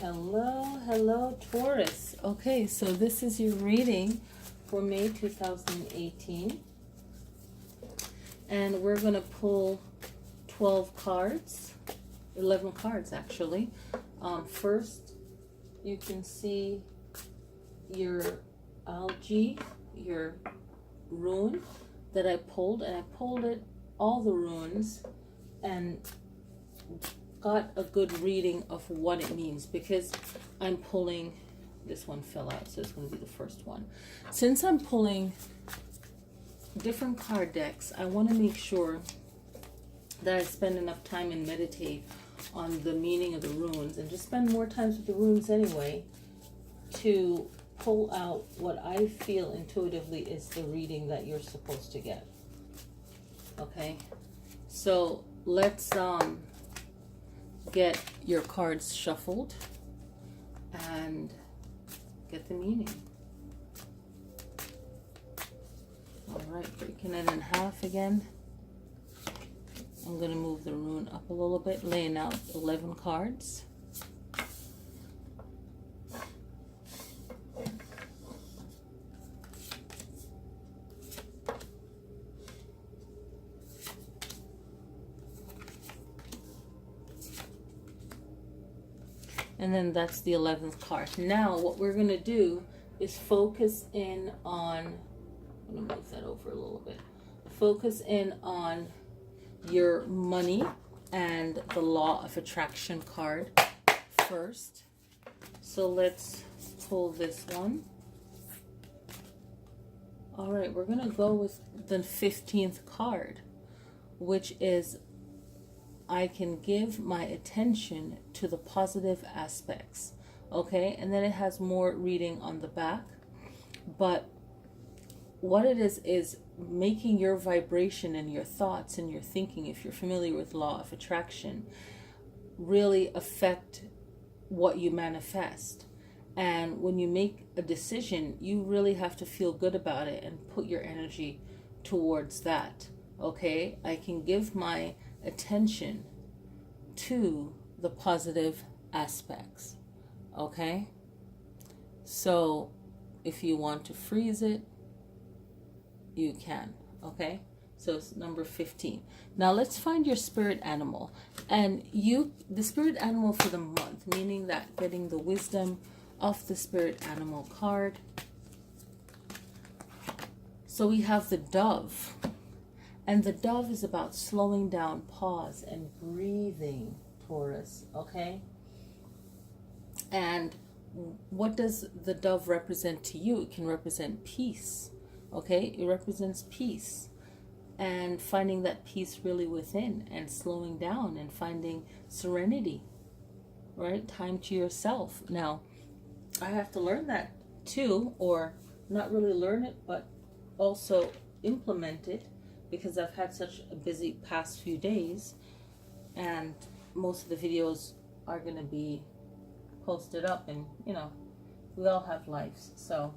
Hello, Taurus. Okay, so this is your reading for May 2018. And we're going to pull 12 cards, 11 cards actually. First, you can see your algae, your rune that I pulled. And I pulled it, all the runes, and got a good reading of what it means, because I'm pulling, this one fell out, so it's going to be the first one. Since I'm pulling different card decks, I want to make sure that I spend enough time and meditate on the meaning of the runes, and just spend more time with the runes anyway, to pull out what I feel intuitively is the reading that you're supposed to get. Okay, so let's get your cards shuffled and get the meaning. All right, breaking it in half again. I'm going to move the rune up a little bit, laying out 11 cards. And then that's the 11th card. Now what we're going to do is focus in on, I'm going to move that over a little bit. Focus in on your money and the law of attraction card first. So let's pull this one. All right, we're going to go with the 15th card, which is I can give my attention to the positive aspects. Okay, and then it has more reading on the back. But what it is making your vibration and your thoughts and your thinking, if you're familiar with law of attraction, really affect what you manifest. And when you make a decision, you really have to feel good about it and put your energy towards that. Okay, I can give my attention to the positive aspects. Okay, so if you want to freeze it, you can. Okay, so it's number 15. Now let's find your spirit animal, and the spirit animal for the month, meaning that getting the wisdom of the spirit animal card. So we have the dove. And the dove is about slowing down, pause, and breathing, Taurus, okay? And what does the dove represent to you? It can represent peace, okay? It represents peace and finding that peace really within, and slowing down and finding serenity, right? Time to yourself. Now, I have to learn that too, or not really learn it, but also implement it, because I've had such a busy past few days, and most of the videos are going to be posted up, and you know, we all have lives. So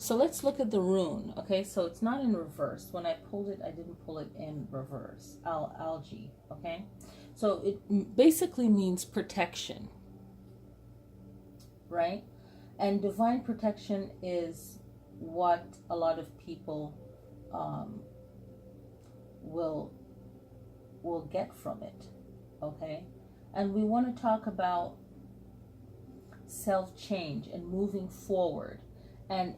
let's look at the rune. Okay, so it's not in reverse. When I pulled it, I didn't pull it in reverse. Algae. Okay, so it basically means protection, right? And divine protection is what a lot of people will get from it. Okay, and we want to talk about self-change and moving forward. And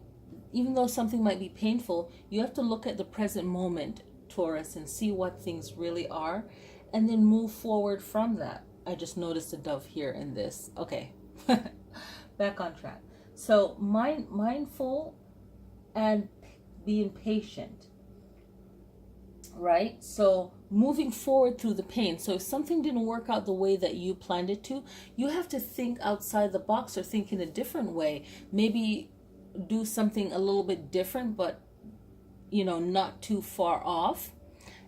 even though something might be painful, you have to look at the present moment, Taurus, and see what things really are, and then move forward from that. I just noticed a dove here in this. Okay, back on track. So mindful and being patient, right? So moving forward through the pain. So if something didn't work out the way that you planned it to, you have to think outside the box, or think in a different way. Maybe do something a little bit different, but you know, not too far off,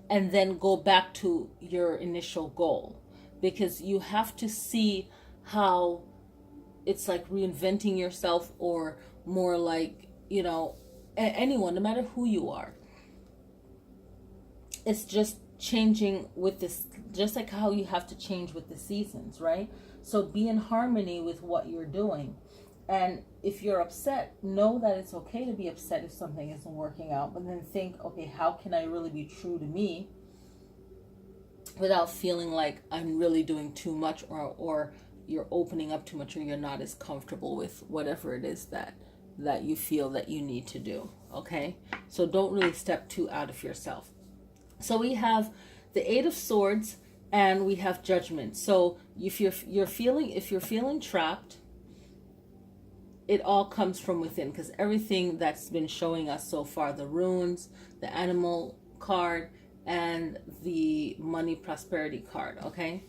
and then go back to your initial goal, because you have to see how it's like reinventing yourself, or more like, you know, anyone, no matter who you are. It's just changing with this, just like how you have to change with the seasons, right? So be in harmony with what you're doing. And if you're upset, know that it's okay to be upset if something isn't working out, but then think, okay, how can I really be true to me without feeling like I'm really doing too much, or you're opening up too much, or you're not as comfortable with whatever it is that you feel that you need to do. Okay? So don't really step too out of yourself. So we have the Eight of Swords and we have Judgment. So if you're feeling trapped, it all comes from within, because everything that's been showing us so far, the runes, the animal card, and the money prosperity card, okay?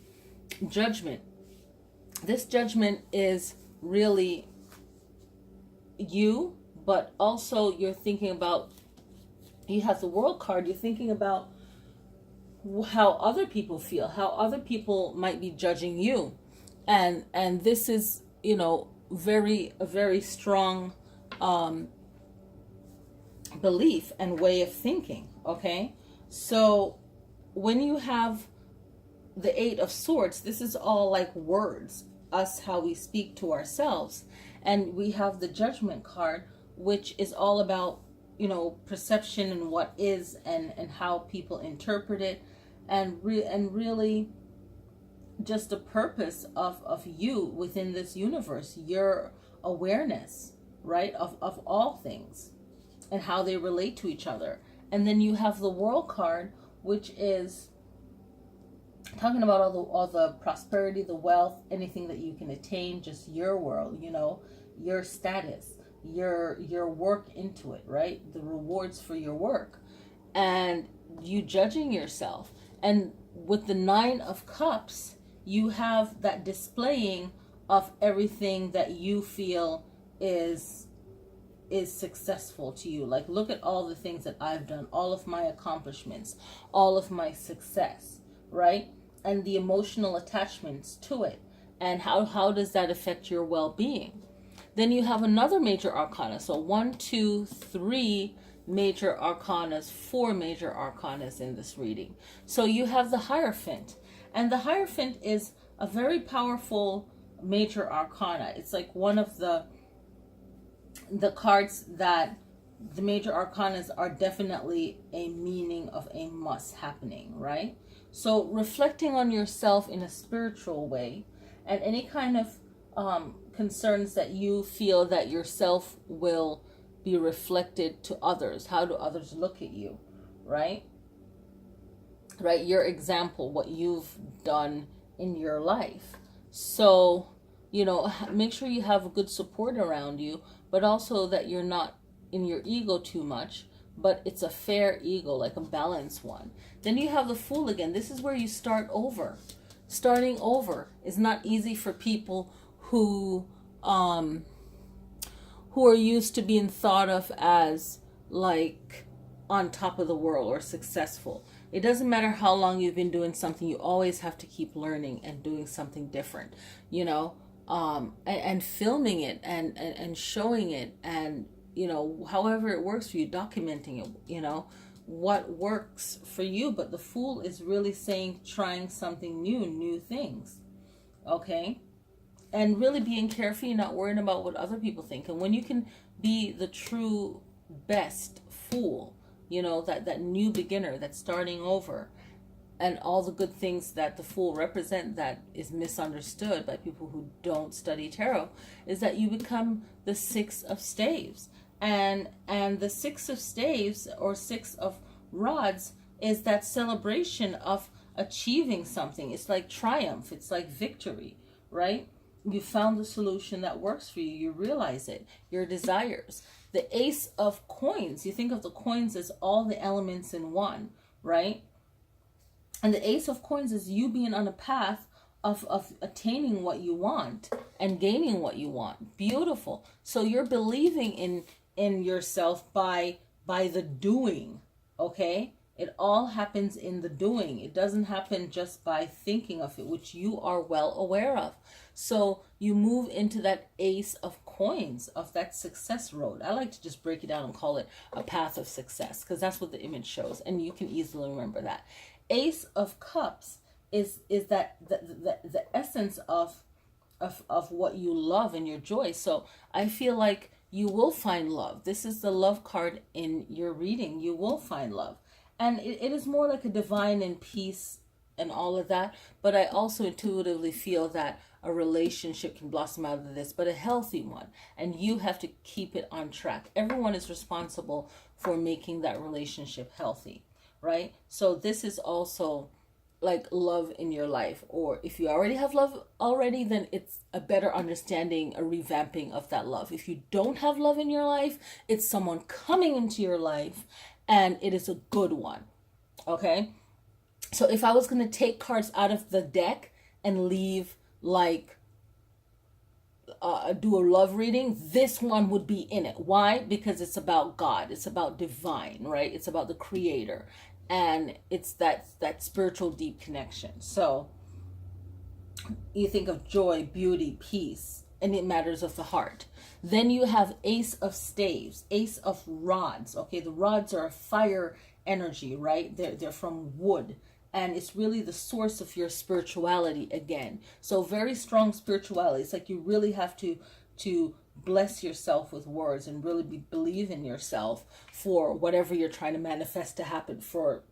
Judgment. This judgment is really you, but also you're thinking about, you have the World card, you're thinking about how other people feel, how other people might be judging you. And this is, a very strong belief and way of thinking, okay? So when you have the Eight of Swords, this is all like words, us, how we speak to ourselves. And we have the Judgment card, which is all about, perception and what is, and how people interpret it, and really just the purpose of you within this universe, your awareness, right, of all things and how they relate to each other. And then you have the World card, which is talking about all the prosperity, the wealth, anything that you can attain, just your world, your status, your work into it, right? The rewards for your work, and you judging yourself. And with the Nine of Cups, you have that displaying of everything that you feel is successful to you. Like, look at all the things that I've done, all of my accomplishments, all of my success, right? And the emotional attachments to it, and how does that affect your well-being. Then you have another major arcana. So 1, 2, 3 major arcanas, 4 major arcanas in this reading. So you have the Hierophant, and the Hierophant is a very powerful major arcana. It's like one of the cards that the major arcanas are definitely a meaning of a must happening, right? So reflecting on yourself in a spiritual way, and any kind of concerns that you feel that yourself will be reflected to others. How do others look at you, right? Right, your example, what you've done in your life. So, make sure you have a good support around you, but also that you're not in your ego too much, but it's a fair ego, like a balanced one. Then you have the Fool again. This is where you start over. Starting over is not easy for people who are used to being thought of as like on top of the world or successful. It doesn't matter how long you've been doing something, you always have to keep learning and doing something different, and filming it and showing it, and however it works for you, documenting it, what works for you. But the Fool is really saying trying something new things, okay? And really being careful, not worrying about what other people think. And when you can be the true best Fool, that new beginner that's starting over, and all the good things that the Fool represent that is misunderstood by people who don't study tarot, is that you become the Six of Staves. And the Six of Staves, or Six of Rods, is that celebration of achieving something. It's like triumph. It's like victory, right? You found the solution that works for you. You realize it. Your desires. The Ace of Coins. You think of the coins as all the elements in one, right? And the Ace of Coins is you being on a path of attaining what you want and gaining what you want. Beautiful. So you're believing in yourself by the doing, okay? It all happens in the doing. It doesn't happen just by thinking of it, which you are well aware of. So you move into that Ace of Coins, of that success road. I like to just break it down and call it a path of success, because that's what the image shows, and you can easily remember that. Ace of Cups is that the essence of what you love and your joy. So I feel like you will find love. This is the love card in your reading. You will find love. And it is more like a divine and peace and all of that. But I also intuitively feel that a relationship can blossom out of this, but a healthy one. And you have to keep it on track. Everyone is responsible for making that relationship healthy, right? So this is also like love in your life. Or if you already have love already, then it's a better understanding, a revamping of that love. If you don't have love in your life, it's someone coming into your life, and it is a good one. Okay? So if I was going to take cards out of the deck and leave like do a love reading, this one would be in it. Why? Because it's about God. It's about divine, right? It's about the creator. And it's that spiritual deep connection. So you think of joy, beauty, peace, and it matters of the heart. Then you have Ace of Staves, Ace of Rods. Okay, the rods are a fire energy, right? They're from wood. And it's really the source of your spirituality again. So very strong spirituality. It's like you really have to bless yourself with words and really believe in yourself for whatever you're trying to manifest to happen, for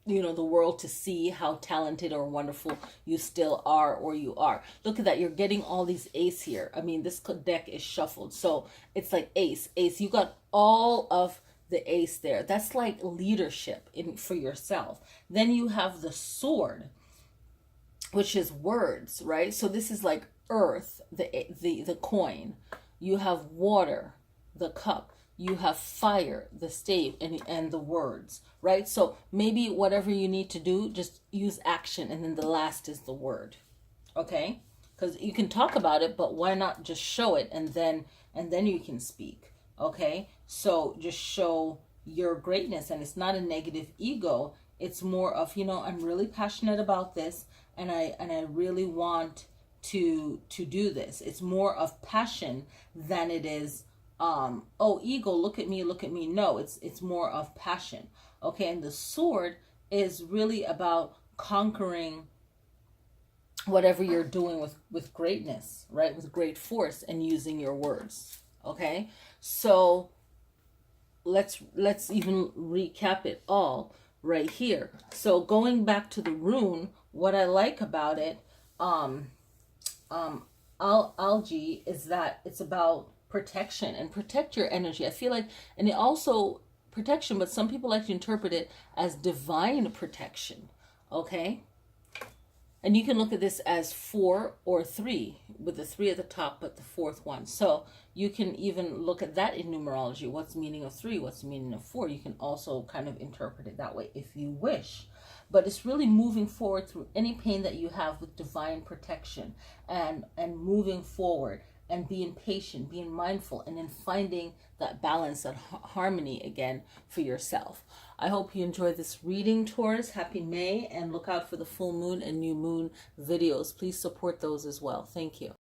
the world to see how talented or wonderful you still are, or you are. Look at that. You're getting all these ace here. I mean, this deck is shuffled. So it's like ace. You got all of the ace there. That's like leadership for yourself. Then you have the sword, which is words, right? So this is like earth, the coin. You have water, the cup. You have fire, the stave, and the words, right? So maybe whatever you need to do, just use action, and then the last is the word, okay? Because you can talk about it, but why not just show it, and then you can speak, okay? So just show your greatness, and it's not a negative ego. It's more of, I'm really passionate about this, and I really want to do this. It's more of passion than it is ego, look at me. No, it's more of passion. Okay, and the sword is really about conquering whatever you're doing with greatness, right? With great force, and using your words. Okay, so let's even recap it all right here. So going back to the rune, what I like about it, algae, is that it's about protection and protect your energy. I feel like, and it also protection, but some people like to interpret it as divine protection. Okay, and you can look at this as 4 or 3, with the 3 at the top but the 4th one. So you can even look at that in numerology. What's the meaning of 3? What's the meaning of 4? You can also kind of interpret it that way if you wish. But it's really moving forward through any pain that you have with divine protection, and moving forward, and being patient, being mindful, and then finding that balance, that harmony again for yourself. I hope you enjoyed this reading, Taurus. Happy May, and look out for the full moon and new moon videos. Please support those as well. Thank you.